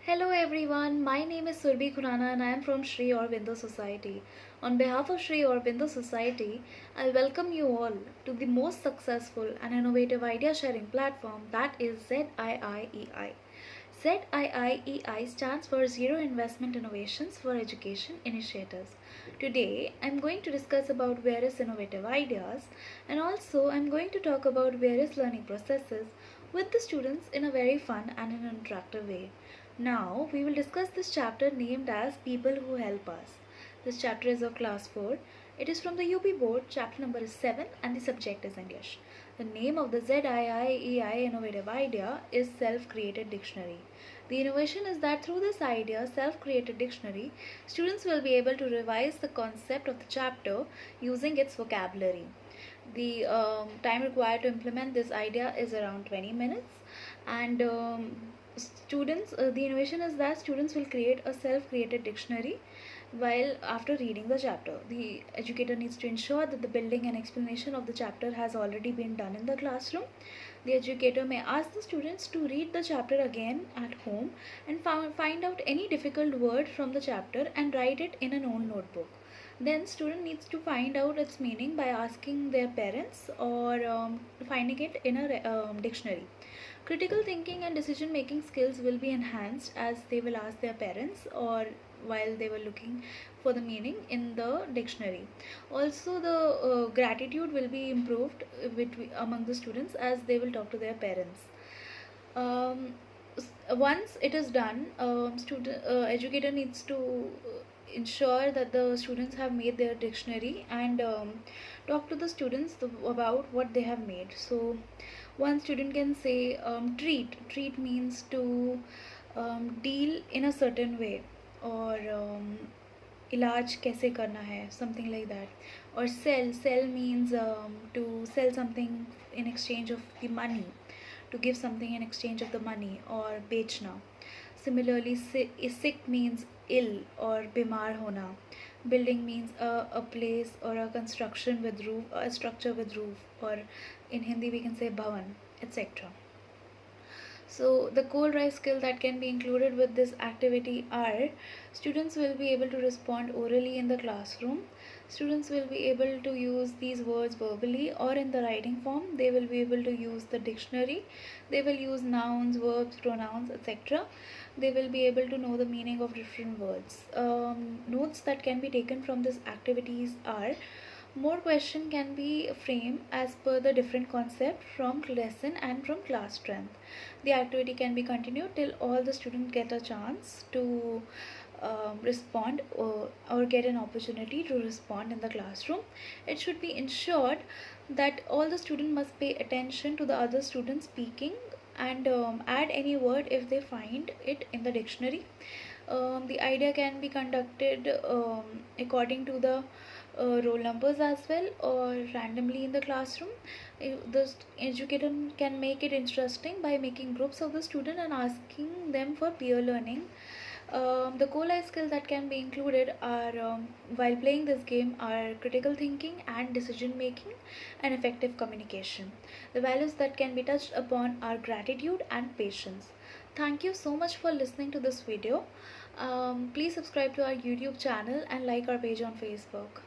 Hello everyone, my name is Surbhi Khurana and I am from Sri Aurobindo Society. On behalf of Sri Aurobindo Society, I welcome you all to the most successful and innovative idea sharing platform, that is ZIIEI. ZIIEI stands for Zero Investment Innovations for Education Initiatives. Today, I am going to discuss about various innovative ideas, and also I am going to talk about various learning processes with the students in a very fun and an interactive way. Now, we will discuss this chapter named as People Who Help Us. This chapter is of class 4. It is from the UP board, chapter number is 7 and the subject is English. The name of the ZIIEI innovative idea is Self-Created Dictionary. The innovation is that through this idea, Self-Created Dictionary, students will be able to revise the concept of the chapter using its vocabulary. The time required to implement this idea is around 20 minutes, and the innovation is that students will create a self-created dictionary while after reading the chapter. The educator needs to ensure that the building and explanation of the chapter has already been done in the classroom. The educator may ask the students to read the chapter again at home and find out any difficult word from the chapter and write it in an own notebook. Then student needs to find out its meaning by asking their parents or finding it in a dictionary. Critical thinking and decision making skills will be enhanced as they will ask their parents or while they were looking for the meaning in the dictionary. Also, the gratitude will be improved among the students as they will talk to their parents. Once it is done, educator needs to ensure that the students have made their dictionary and talk to the students about what they have made. So one student can say treat means to deal in a certain way, or इलाज कैसे करना है, something like that. Or sell means to sell something in exchange of the money, to give something in exchange of the money, or बेचना. Similarly, sick means ill or बीमार होना. Building means a place or a construction with roof, a structure with roof, or in Hindi we can say bhavan, etc. So the core life skill that can be included with this activity are: students will be able to respond orally in the classroom, students will be able to use these words verbally or in the writing form, they will be able to use the dictionary, they will use nouns, verbs, pronouns, etc. They will be able to know the meaning of different words. Notes that can be taken from these activities are: more question can be framed as per the different concept from lesson and from class strength. The activity can be continued till all the students get a chance to respond or get an opportunity to respond in the classroom. It should be ensured that all the students must pay attention to the other students speaking and add any word if they find it in the dictionary. The idea can be conducted according to the roll numbers as well, or randomly in the classroom. The educator can make it interesting by making groups of the student and asking them for peer learning. The core life skills that can be included are while playing this game are critical thinking and decision making and effective communication. The values that can be touched upon are gratitude and patience. Thank you so much for listening to this video. Please subscribe to our YouTube channel and like our page on Facebook.